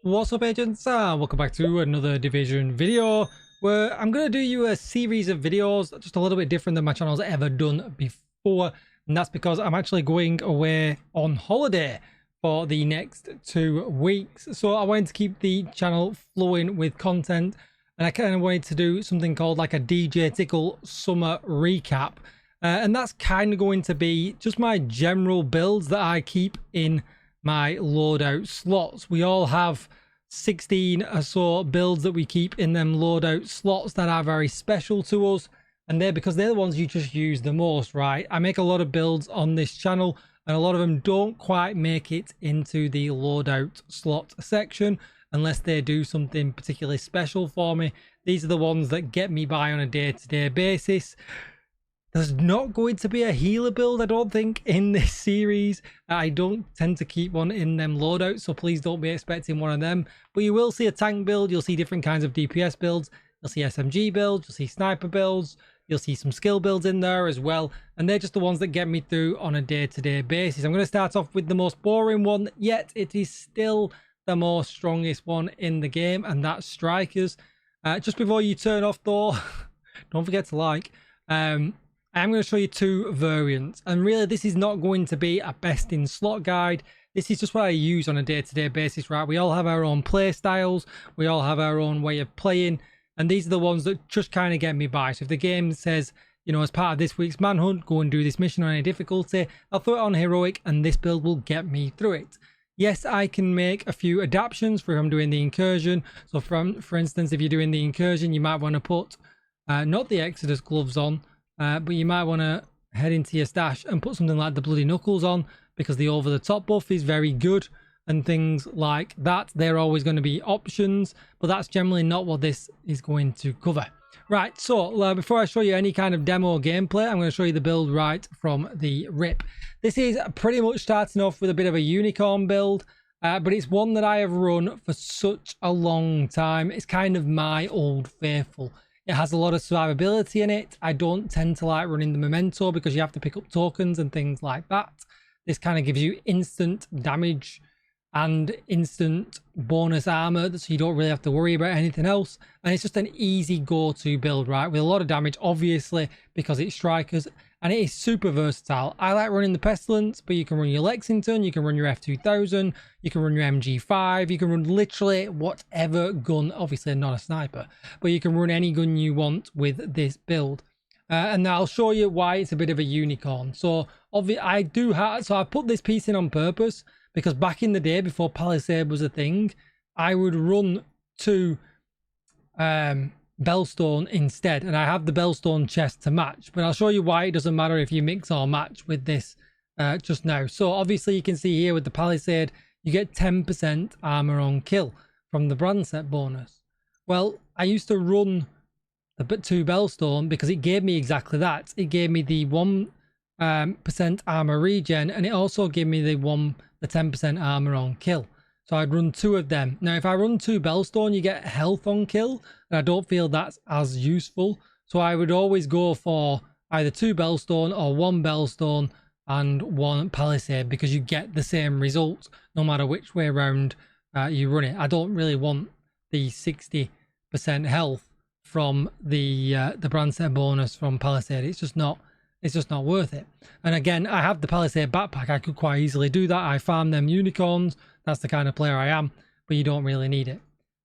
What's up, agents? Welcome back to another Division video where I'm going to do you a series of videos just a little bit different than my channel's ever done before, and that's because I'm actually going away on holiday for the next 2 weeks. So I wanted to keep the channel flowing with content, and I kind of wanted to do something called like a DJ Tickle summer recap, and that's kind of going to be just my general builds that I keep in my loadout slots. We all have 16 or so builds that we keep in them loadout slots that are very special to us, and because they're the ones you just use the most, right? I make a lot of builds on this channel and a lot of them don't quite make it into the loadout slot section unless they do something particularly special for me. These are the ones that get me by on a day-to-day basis. There's not going to be a healer build, I don't think, in this series. I don't tend to keep one in them loadouts, so please don't be expecting one of them. But you will see a tank build, you'll see different kinds of DPS builds, you'll see SMG builds, you'll see sniper builds, you'll see some skill builds in there as well. And they're just the ones that get me through on a day-to-day basis. I'm going to start off with the most boring one, yet it is still the most strongest one in the game, and that's Strikers. Just before you turn off though, don't forget to like. I'm going to show you 2 variants, and really this is not going to be a best in slot guide. This is just what I use on a day-to-day basis, right? We all have our own play styles, we all have our own way of playing, and these are the ones that just kind of get me by. So if the game says, you know, as part of this week's manhunt, go and do this mission on any difficulty, I'll throw it on heroic and this build will get me through it. Yes, I can make a few adaptations for if I'm doing the incursion. So for instance, if you're doing the incursion, you might want to put not the Exodus gloves on, but you might want to head into your stash and put something like the Bloody Knuckles on, because the over-the-top buff is very good and things like that. They're always going to be options, but that's generally not what this is going to cover. Right, so before I show you any kind of demo gameplay, I'm going to show you the build right from the rip. This is pretty much starting off with a bit of a unicorn build, but it's one that I have run for such a long time. It's kind of my old faithful. It has a lot of survivability in it. I don't tend to like running the memento because you have to pick up tokens and things like that. This kind of gives you instant damage and instant bonus armor, so you don't really have to worry about anything else. And it's just an easy go-to build, right? With a lot of damage, obviously, because it's Strikers, and it is super versatile. I like running the Pestilence, but you can run your Lexington, you can run your F2000, you can run your MG5, you can run literally whatever gun, obviously not a sniper, but you can run any gun you want with this build. And I'll show you why it's a bit of a unicorn. So I put this piece in on purpose because back in the day, before Palisade was a thing, I would run to Bellstone instead, and I have the Bellstone chest to match, but I'll show you why it doesn't matter if you mix or match with this just now. So obviously you can see here with the Palisade, you get 10% armor on kill from the brand set bonus. Well, I used to run the 2 Bellstone because it gave me exactly that. It gave me the 1% armor regen, and it also gave me the 10% armor on kill. So I'd run 2 of them. Now, if I run 2 Bellstone, you get health on kill, and I don't feel that's as useful. So I would always go for either 2 Bellstone or 1 Bellstone and 1 Palisade, because you get the same results no matter which way around you run it. I don't really want the 60% health from the brand set bonus from Palisade. It's just not worth it. And again, I have the Palisade backpack. I could quite easily do that. I farm them unicorns. That's the kind of player I am, but you don't really need it.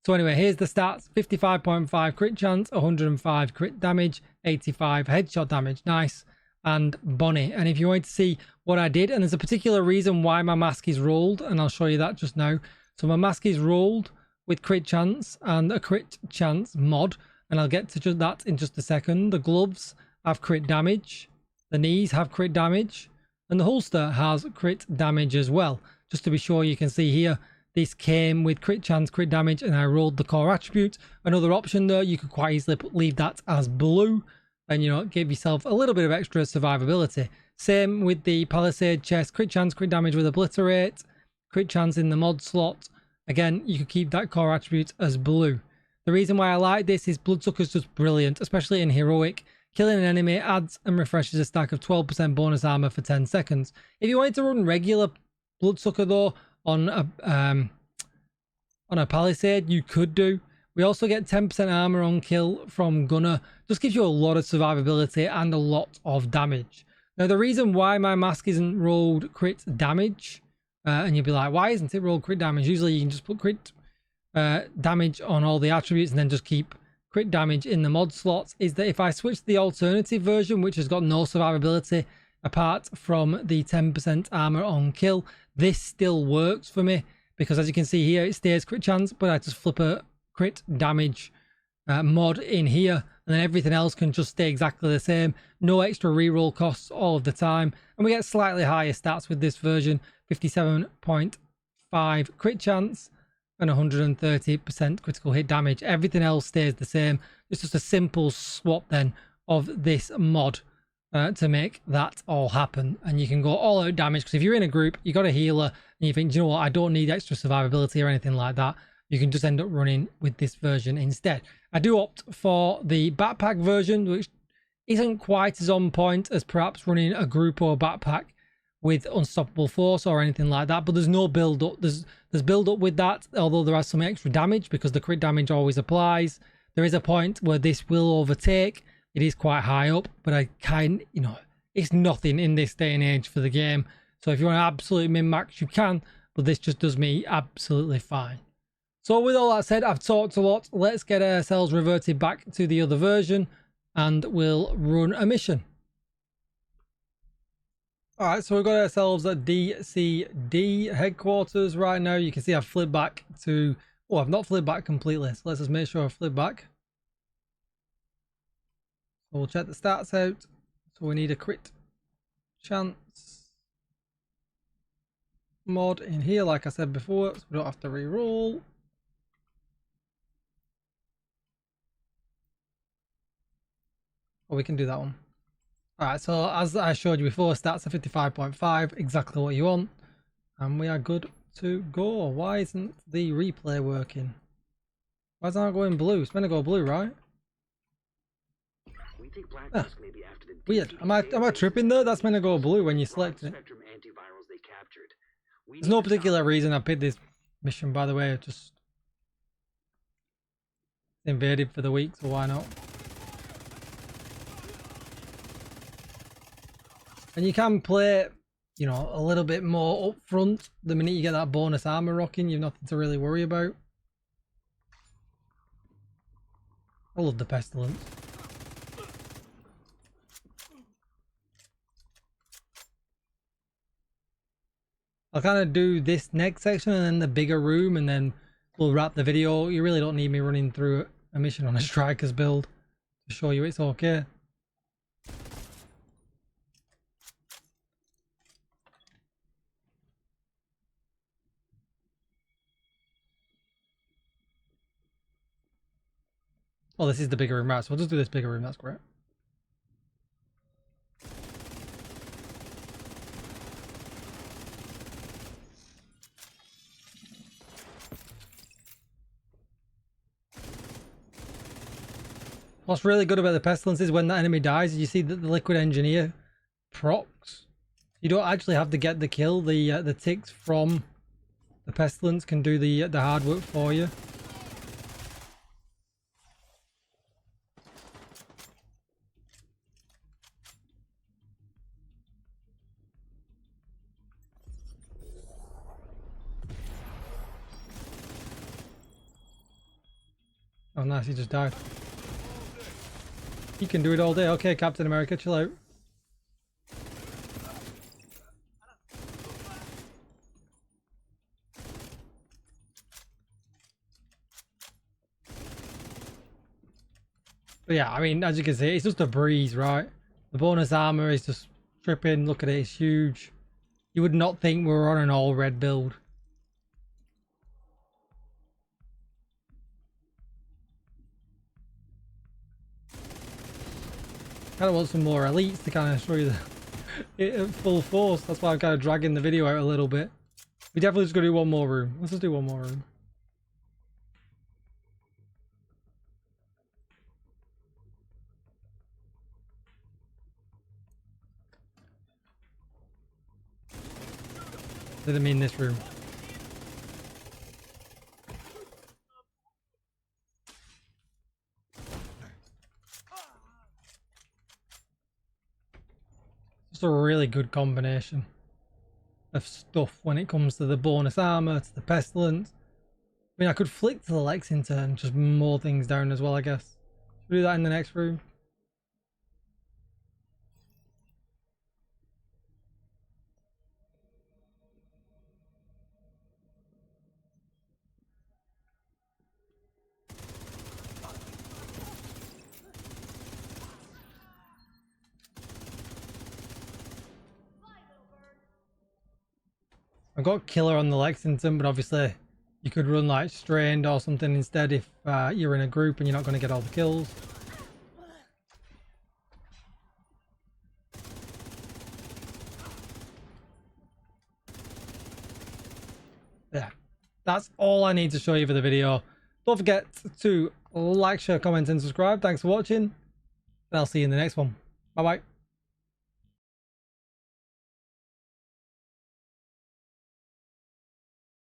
So anyway, here's the stats. 55.5 crit chance, 105 crit damage, 85 headshot damage. Nice. And Bonnie. And if you want to see what I did, and there's a particular reason why my mask is rolled, and I'll show you that just now. So my mask is rolled with crit chance and a crit chance mod, and I'll get to that in just a second. The gloves have crit damage, the knees have crit damage, and the holster has crit damage as well. Just to be sure, you can see here, this came with crit chance, crit damage, and I rolled the core attribute. Another option there, you could quite easily leave that as blue, and you know, give yourself a little bit of extra survivability. Same with the Palisade chest, crit chance, crit damage with obliterate, crit chance in the mod slot. Again, you could keep that core attribute as blue. The reason why I like this is Bloodsucker's just brilliant, especially in heroic. Killing an enemy adds and refreshes a stack of 12% bonus armor for 10 seconds. If you wanted to run regular Bloodsucker though on on a palisade, you could do. We also get 10% armor on kill from Gunner. Just gives you a lot of survivability and a lot of damage. Now, the reason why my mask isn't rolled crit damage, and you'll be like, why isn't it rolled crit damage? Usually you can just put crit damage on all the attributes and then just keep crit damage in the mod slots, is that if I switch to the alternative version, which has got no survivability apart from the 10% armor on kill, this still works for me, because as you can see here, it stays crit chance, but I just flip a crit damage mod in here, and then everything else can just stay exactly the same. No extra reroll costs all of the time, and we get slightly higher stats with this version. 57.5 crit chance and 130% critical hit damage. Everything else stays the same. It's just a simple swap then of this mod to make that all happen, and you can go all out damage, because if you're in a group, you got a healer and you think, do you know what, I don't need extra survivability or anything like that, you can just end up running with this version instead. I do opt for the backpack version, which isn't quite as on point as perhaps running a group or backpack with unstoppable force or anything like that, but there's no build up. There's build up with that, although there is some extra damage because the crit damage always applies. There is a point where this will overtake. It is quite high up, but I it's nothing in this day and age for the game. So if you want to absolute min max, you can, but this just does me absolutely fine. So with all that said, I've talked a lot. Let's get ourselves reverted back to the other version and we'll run a mission. Alright, so we've got ourselves at DCD headquarters right now. You can see I've flipped back to... Oh, I've not flipped back completely. So let's just make sure I flip back. So we'll check the stats out. So we need a crit chance mod in here, like I said before, so we don't have to re-roll. Or we can do that one. Alright, so as I showed you before, stats are 55.5, exactly what you want. And we are good to go. Why isn't the replay working? Why is it not going blue? It's meant to go blue, right? Ah, weird. Am I tripping though? That's meant to go blue when you select it. There's no particular reason I picked this mission, by the way. Just invaded for the week, so why not? And you can play, you know, a little bit more up front. The minute you get that bonus armor rocking, you've nothing to really worry about. I love the pestilence. I'll kind of do this next section and then the bigger room, and then we'll wrap the video. You really don't need me running through a mission on a Striker's build to show you it's okay. Oh, this is the bigger room, right? So we'll just do this bigger room. That's great. What's really good about the pestilence is when that enemy dies, you see that the liquid engineer procs. You don't actually have to get the kill. The ticks from the pestilence can do the hard work for you. Oh nice, he just died. He can do it all day. Okay, Captain America, chill out. But yeah, I mean, as you can see, it's just a breeze, right? The bonus armor is just tripping. Look at it, it's huge. You would not think we were on an all red build. Kind of want some more elites to kind of show you it at full force. That's why I'm kind of dragging the video out a little bit. We definitely just gotta do one more room. Let's just do one more room. Didn't mean this room. a really good combination of stuff when it comes to the bonus armor, to the pestilence. I mean, I could flick to the Lexington and just mow things down as well, I guess. Should we do that in the next room? I've got Killer on the Lexington, but obviously you could run like Strained or something instead if you're in a group and you're not going to get all the kills. Yeah, that's all I need to show you for the video. Don't forget to like, share, comment and subscribe. Thanks for watching, and I'll see you in the next one. Bye bye.